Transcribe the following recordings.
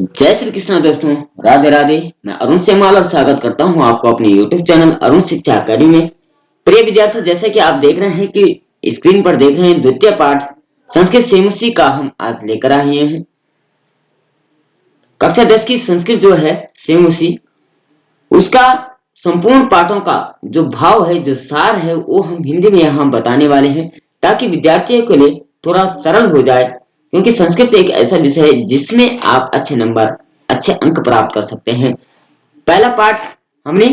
जय श्री कृष्ण दोस्तों। राधे राधे। मैं अरुण सेमाल और स्वागत करता हूं आपको अपने YouTube चैनल अरुण शिक्षा अकेडमी में। प्रिय विद्यार्थियों, जैसे कि आप देख रहे हैं कि स्क्रीन पर देख रहे हैं द्वितीय पाठ संस्कृत सेमुसी का हम आज लेकर आए हैं। कक्षा 10 की संस्कृत जो है सेमुसी, उसका संपूर्ण पाठों का जो भाव है, जो सार है, वो हम हिंदी में यहाँ बताने वाले हैं ताकि विद्यार्थियों के लिए थोड़ा सरल हो जाए। क्योंकि संस्कृत एक ऐसा विषय है जिसमें आप अच्छे नंबर, अच्छे अंक प्राप्त कर सकते हैं। पहला पाठ हमने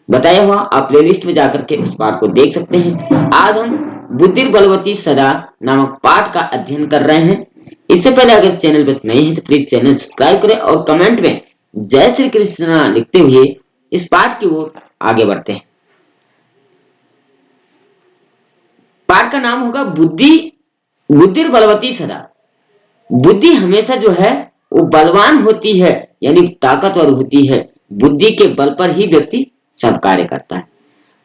बताया हुआ, आप प्लेलिस्ट में जाकर के उस पाठ को देख सकते हैं। आज हम बुद्धि बलवती सदा नामक पाठ का अध्ययन कर रहे हैं। इससे पहले अगर चैनल पर नए हैं तो प्लीज चैनल सब्सक्राइब करें और कमेंट में जय श्री कृष्ण लिखते हुए इस पाठ की ओर आगे बढ़ते हैं। पाठ का नाम होगा बुद्धि बलवती सदा। बुद्धि हमेशा जो है वो बलवान होती है, यानी ताकतवर होती है। बुद्धि के बल पर ही व्यक्ति सब कार्य करता है।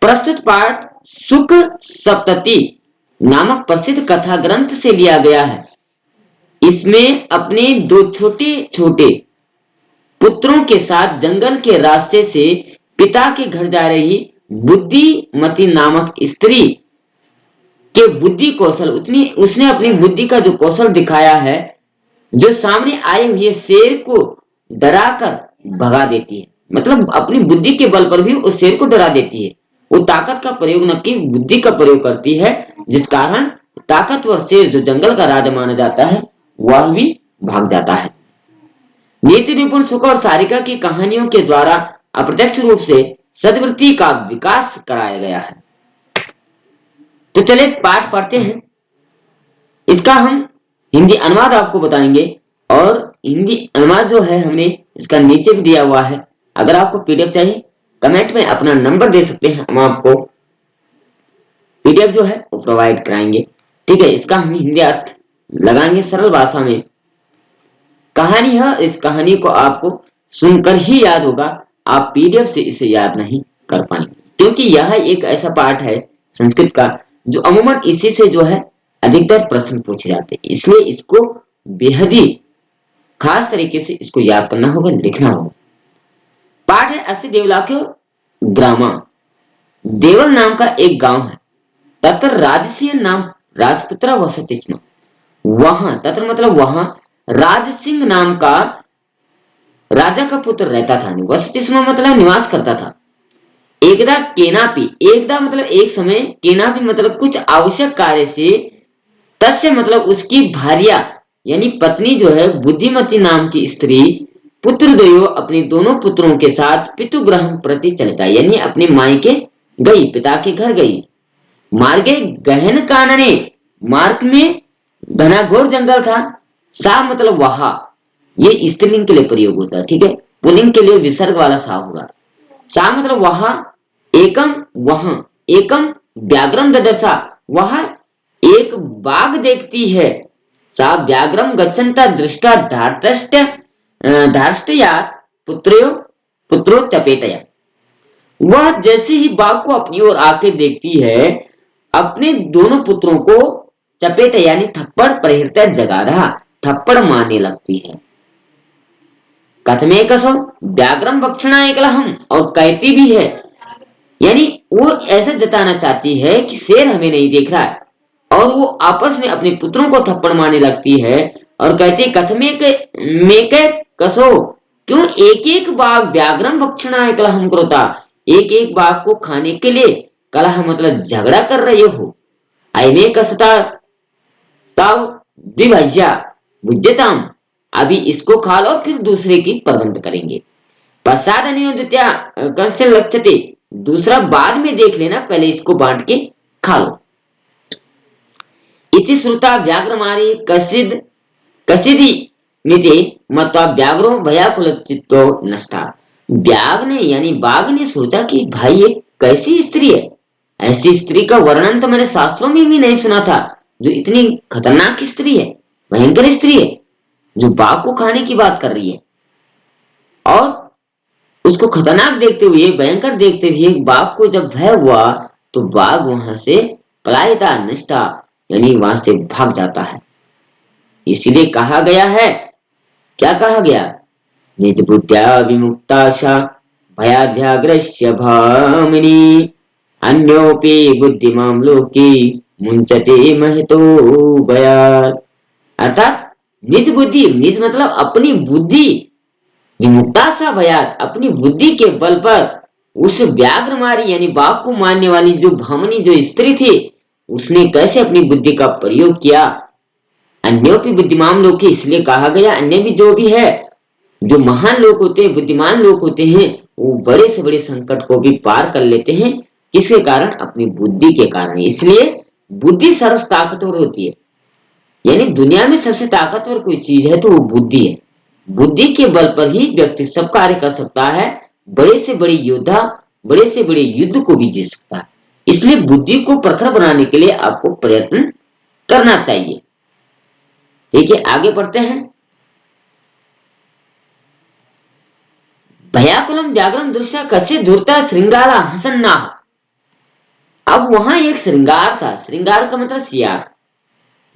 प्रस्तुत पाठ सुक सप्तति नामक प्रसिद्ध कथा ग्रंथ से लिया गया है। इसमें अपने दो छोटे छोटे पुत्रों के साथ जंगल के रास्ते से पिता के घर जा रही बुद्धिमती नामक स्त्री के बुद्धि कौशल, उसने अपनी बुद्धि का जो कौशल दिखाया है, जो सामने आए हुए शेर को डराकर भगा देती है। मतलब अपनी बुद्धि के बल पर भी उस शेर को डरा देती है। वो ताकत का प्रयोग न कि बुद्धि का प्रयोग करती है, जिस कारण ताकतवर शेर जो जंगल का राजा माना जाता है वह भी भाग जाता है। नीति निपुण सुख और सारिका की कहानियों के द्वारा अप्रत्यक्ष रूप से सद्वृत्ति का विकास कराया गया है। तो चले पाठ पढ़ते हैं। इसका हम हिंदी अनुवाद आपको बताएंगे और हिंदी अनुवाद जो है हमने इसका नीचे भी दिया हुआ है। अगर आपको पीडीएफ चाहिए कमेंट में अपना नंबर दे सकते हैं, हम आपको पीडीएफ जो है वो प्रोवाइड कराएंगे। ठीक है, इसका हम हिंदी अर्थ लगाएंगे सरल भाषा में। कहानी है, इस कहानी को आपको सुनकर ही याद होगा, आप पीडीएफ से इसे याद नहीं कर पाएंगे। क्योंकि यह एक ऐसा पाठ है संस्कृत का जो अमूमन इसी से जो है अधिकतर प्रश्न पूछे जाते हैं, इसलिए इसको बेहद ही खास तरीके से इसको याद करना होगा, लिखना होगा। पाठ है अस्सी देवलाख्यो ग्रामा। देवल नाम का एक गांव है। तत्र राजसीय नाम राजपुत्र वसति स्म। वहां, तत्र मतलब वहां, राजसिंह नाम का राजा का पुत्र रहता था। वसति स्म मतलब निवास करता था। एकदा केनापि, एकदा मतलब एक समय, केनापि मतलब कुछ आवश्यक कार्य से, तस्य मतलब उसकी भार्या यानी पत्नी जो है बुद्धिमती नाम की स्त्री, पुत्रद्वयो अपने दोनों पुत्रों के साथ पितुगृह प्रति चलता, यानी अपने मायके गई, पिता के घर गई। मार्गे गहन कानने, मार्ग में घनाघोर जंगल था। सा मतलब वहा, ये स्त्रीलिंग के लिए प्रयोग होता है। ठीक है, पुल्लिंग के लिए विसर्ग वाला सा होगा। सा मतलब वहा, एकम वहां, एकम व्याघ्रम ददर्शा, वह एक बाघ देखती है। सा व्याघ्रम गच्छन्ता दृष्टा धार्ष्टया पुत्रो चपेटया। वह जैसे ही बाघ को अपनी ओर आके देखती है, अपने दोनों पुत्रों को चपेट यानी थप्पड़ प्रहरता जगा रहा, थप्पड़ मारने लगती है। कथमे कसो व्याघ्रम भक्षणा एकलहम, और कहती भी है, यानी वो ऐसा जताना चाहती है कि शेर हमें नहीं देख रहा है, और वो आपस में अपने पुत्रों को थप्पड़ मारने लगती है और कहती है कथमे के कसो, क्यों एक एक बाघ व्याघ्रम भक्षणा कलहम करोता, एक एक बाघ को खाने के लिए कलह मतलब झगड़ा कर रहे हो। अयमे कसता तव द्विभज्या भुज्यताम, अभी इसको खा लो फिर दूसरे की प्रबंध करेंगे। पश्चात अनियोदित्या कस्य लक्ष्यते, दूसरा बाद में देख लेना, पहले इसको बांट के खा लो। इति श्रुता व्याघ्रमारी कसिदि नीति मत्वा व्याघ्रो भयाकुल चित्तो नष्टा। व्याघ्र ने यानी बाघ ने सोचा कि भाई ये कैसी स्त्री है, ऐसी स्त्री का वर्णन तो मैंने शास्त्रों में भी नहीं सुना था, जो इतनी खतरनाक स्त्री है, भयंकर स्त्री है, जो बाघ को खाने की बात कर रही है। और उसको खतरनाक देखते हुए, भयंकर देखते हुए बाघ को जब भय हुआ तो बाघ वहां से पलायता नष्टा, यानी वहां से भाग जाता है। इसीलिए कहा गया है क्या कहा गया? निज बुद्ध्या विमुक्ताशा भयाद्व्याघ्रस्य भामिनी अन्योपि बुद्धिमां लोके मुंचते महतो भयात्। अर्थात निज बुद्धि, निज मतलब अपनी बुद्धि, विमुक्ता सा भयात, अपनी बुद्धि के बल पर उस व्याघ्र मारी यानी बाघ को मारने वाली जो भामनी जो स्त्री थी, उसने कैसे अपनी बुद्धि का प्रयोग किया। अन्योपि बुद्धिमान लोग की इसलिए कहा गया, अन्य भी जो भी है, जो महान लोग होते हैं, बुद्धिमान लोग होते हैं, वो बड़े से बड़े संकट को भी पार कर लेते हैं। किसके कारण? अपनी बुद्धि के कारण। इसलिए बुद्धि सर्व ताकतवर होती है, यानी दुनिया में सबसे ताकतवर कोई चीज है तो वो बुद्धि है। बुद्धि के बल पर ही व्यक्ति सब कार्य कर सकता है, बड़े से बड़े योद्धा बड़े से बड़े युद्ध को भी जीत सकता है। इसलिए बुद्धि को प्रखर बनाने के लिए आपको प्रयत्न करना चाहिए। देखिए आगे बढ़ते हैं। भयाकुलम व्याघ्रम दृश्य कस्य धूर्ता श्रृंगारा हसन्ना। अब वहां एक श्रृंगार था, श्रृंगार का मतलब सियार।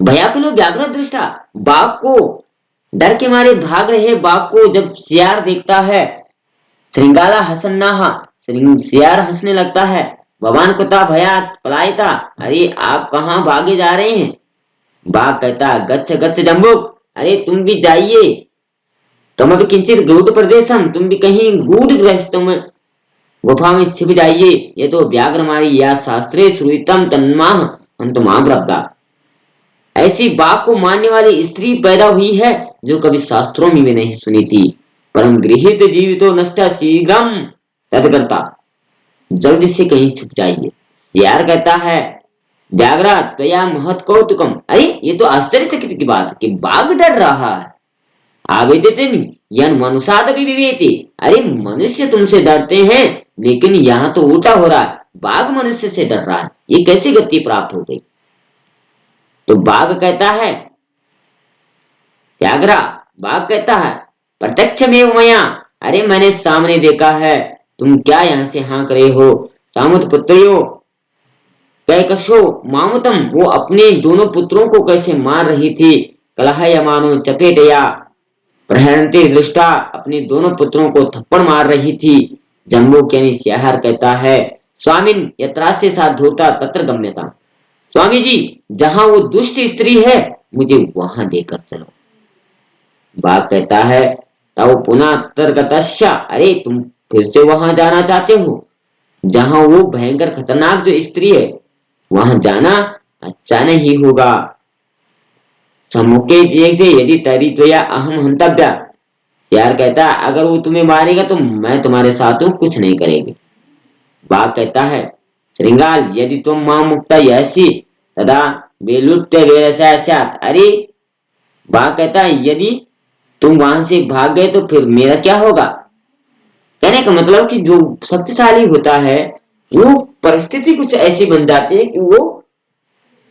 भयाकुलो व्याघ्र दृष्टा, बाघ को डर के मारे भाग रहे बाघ को जब सियार देखता है, श्रृंगाला हसन्नाहा, सियार हंसने लगता है। भगवान कुता भयात पलायता, अरे आप कहां भागे जा रहे हैं? बाघ कहता गच्छ गच्छ जम्बुक, अरे तुम भी जाइए, तुम अभी किंचित गूढ़ प्रदेशम, तुम भी कहीं गूढ़ ग्रस्तों में गुफा में छिप जाइए। ये तो व्याघ्र मारी या शास्त्रे श्रुतम तन्माह हंतुमाम रब्दा। ऐसी बाघ को मारने वाली स्त्री पैदा हुई है जो कभी शास्त्रों में भी नहीं सुनी थी। परम गृहित जीवितो नष्ट शीघ्रम तदकर्ता, जल्दी से कहीं छुप जाइए। यार कहता है व्याघ्रा त्वया महत कौतुकम, अरे ये तो आश्चर्यचकित की बात कि बाघ डर रहा है। आवेदितिन यन मनुष्याद भी विवेति, अरे मनुष्य तुमसे डरते हैं लेकिन यहाँ तो उल्टा हो रहा है, बाघ मनुष्य से डर रहा है, ये कैसी गति प्राप्त हो गई? तो बाघ कहता है, व्याघ्रा बाघ कहता है प्रत्यक्ष में मया, अरे मैंने सामने देखा है, तुम क्या यहाँ से हाँक रहे हो? सामुत पुत्रियो कैकशो मामुतम, वो अपने दोनों पुत्रों को कैसे मार रही थी। कलहयमानो चपेटया प्रहरन्ते दृष्टा, अपने दोनों पुत्रों को थप्पड़ मार रही थी। जम्बू यानी सियार कहता है स्वामिन यत्रास्य साथ धोता तत्र गम्यता, स्वामी जी जहां वो दुष्ट स्त्री है मुझे वहां लेकर चलो। बाघ कहता है तव पुनः तर्गतश्य, अरे तुम फिर से वहां जाना चाहते हो जहां वो भयंकर खतरनाक जो स्त्री है, वहां जाना अच्छा नहीं होगा। सम्मुखे से यदि तरित्वया अहम हंतव्य, यार कहता है अगर वो तुम्हें मारेगा तो मैं तुम्हारे साथ हूं, कुछ नहीं करेगी। बाघ कहता है श्रृंगाल यदि तुम मां मुक्ता यसी तदा बेलुट्य वेरसात, अरे बाघ कहता है यदि तुम वहां से भाग गए तो फिर मेरा क्या होगा? कहने का मतलब कि जो शक्तिशाली होता है वो परिस्थिति कुछ ऐसी बन जाती है कि वो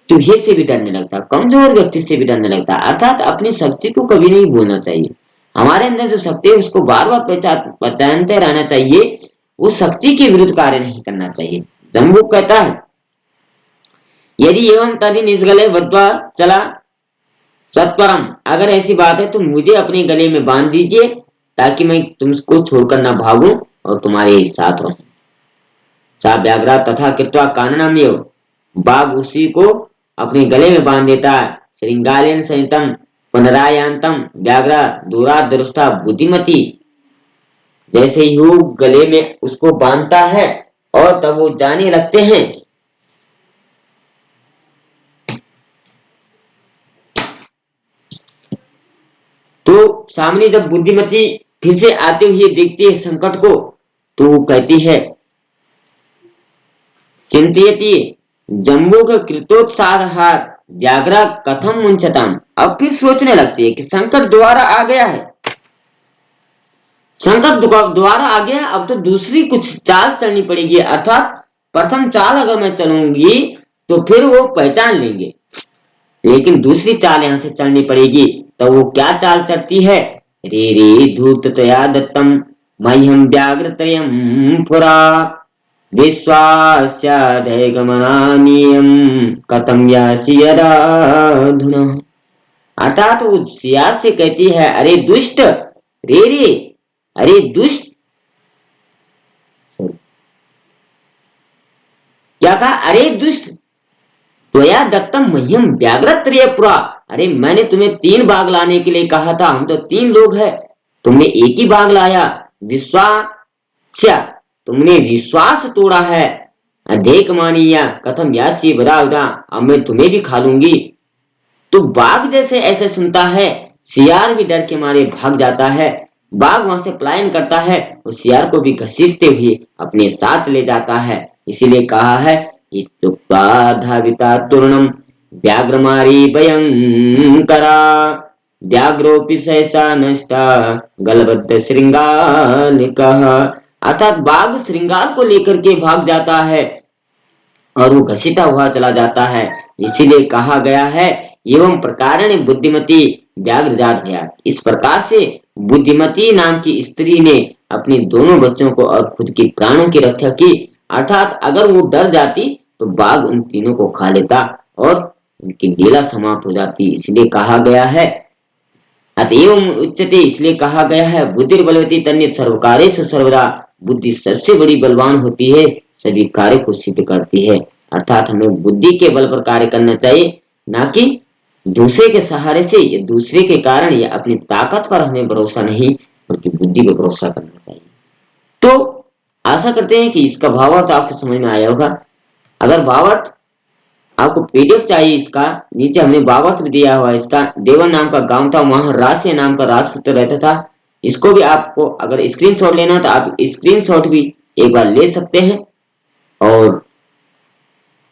चूहे से भी डरने लगता है, कमजोर व्यक्ति से भी डरने लगता है। अर्थात अपनी शक्ति को कभी नहीं भूलना चाहिए। हमारे अंदर जो शक्ति है उसको बार बार पहचानते रहना चाहिए, उस शक्ति के विरुद्ध कार्य नहीं करना चाहिए। जम्बू कहता है यदि एवं तरी निजगले बद्वा चला सत्वरम, अगर ऐसी बात है तो मुझे अपने गले में बांध दीजिए ताकि मैं तुमको छोड़कर ना भागूं और तुम्हारे साथ रहूं। सा व्याघ्रा तथा कृत्वा काननम एव, बाघ उसी को अपने गले में बांध देता है। श्रृंगालेन सहितम पुनरायांतम व्याघ्रा दूरादृष्टा बुद्धिमती, जैसे ही वो गले में उसको बांधता है और तब वो जाने लगते हैं। तो सामने जब बुद्धिमती फिर से आते हुए देखती है संकट को, तो वो कहती है चिंतयति जम्बू का कृतोत्साह व्याघ्रा कथम मुंचताम, अब फिर सोचने लगती है कि संकट दोबारा आ गया है, संकट दोबारा आ गया, अब तो दूसरी कुछ चाल चलनी पड़ेगी। अर्थात प्रथम चाल अगर मैं चलूंगी तो फिर वो पहचान लेंगे, लेकिन दूसरी चाल यहां से चलनी पड़ेगी। तो वो क्या चाल चलती है? रे रे धूत तया दत्तम मह्यम व्याघ्रतयम पुरा विश्वास्याधैगमनानीयम कथम यासि यदाधुना। अर्थात वो सियार से कहती है, अरे दुष्ट, रे रे, अरे दुष्ट, क्या कहा, अरे दुष्ट, त्वया दत्तम मह्यम व्याघ्रत्रय पुरा, अरे मैंने तुम्हें 3 बाघ लाने के लिए कहा था, हम तो 3 लोग हैं, तुमने एक ही बाघ लाया। विश्वास्य, तुमने विश्वास तोड़ा है। अधेक मानिया कथम यासी बदा बदा, अब मैं तुम्हें भी खा लूंगी। तो बाघ जैसे ऐसे सुनता है, सियार भी डर के मारे भाग जाता है। बाघ वहां से पलायन करता है, उस सियार को भी घसीटते हुए अपने साथ ले जाता है। इसीलिए कहा है, इत्युक्त्वा धाविता तूर्णम व्याघ्रमारी भयंकरा, व्याघ्रोऽपि सहसा नष्टा गलबद्ध श्रृंगालिकः। अर्थात बाघ श्रृंगार को लेकर के भाग जाता है और वो घसीटा हुआ चला जाता है। इसीलिए कहा गया है, एवं प्रकारेण बुद्धिमती व्याघ्र जात भया, इस प्रकार से बुद्धिमती नाम की स्त्री ने अपने दोनों बच्चों को और खुद के प्राणों की रक्षा की। अर्थात अगर वो डर जाती तो बाघ उन तीनों को खा लेता और उनकी लीला समाप्त हो जाती। इसलिए कहा गया है, अतएव उच्यते, इसलिए कहा गया है, बुद्धि बलवती तन्नित सर्वकार्येषु सर्वदा, बुद्धि सबसे बड़ी बलवान होती है, सभी कार्य को सिद्ध करती है। अर्थात हमें बुद्धि के बल पर कार्य करना चाहिए, ना कि दूसरे के सहारे से या दूसरे के कारण या अपनी ताकत पर हमें भरोसा नहीं, बल्कि बुद्धि पर भरोसा करना चाहिए। तो आशा करते हैं कि इसका भावार्थ आपको समझ में आया होगा। अगर भावार्थ आपको पीडीएफ चाहिए इसका, नीचे हमने भावार्थ भी दिया हुआ है इसका। देवन नाम का गांव था, वहां रास्य नाम का राजपुत्र रहता था। इसको भी आपको अगर स्क्रीनशॉट लेना तो आप स्क्रीनशॉट भी एक बार ले सकते हैं, और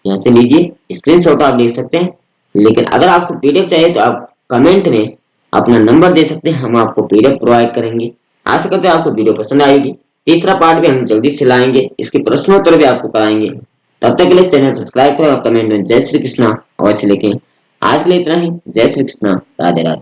यहाँ से लीजिए स्क्रीनशॉट आप ले सकते हैं। लेकिन अगर आपको पीडीएफ चाहिए तो आप कमेंट में अपना नंबर दे सकते हैं, हम आपको पीडीएफ प्रोवाइड करेंगे। आशा करते हैं आपको वीडियो पसंद आएगी। तीसरा पार्ट भी हम जल्दी से लाएंगे, इसके प्रश्नोत्तर भी आपको कराएंगे। तब तक के लिए चैनल सब्सक्राइब करें और कमेंट में जय श्री कृष्णा अवश्य लिखें। आज के लिए इतना ही। जय श्री कृष्णा, राधे राधे।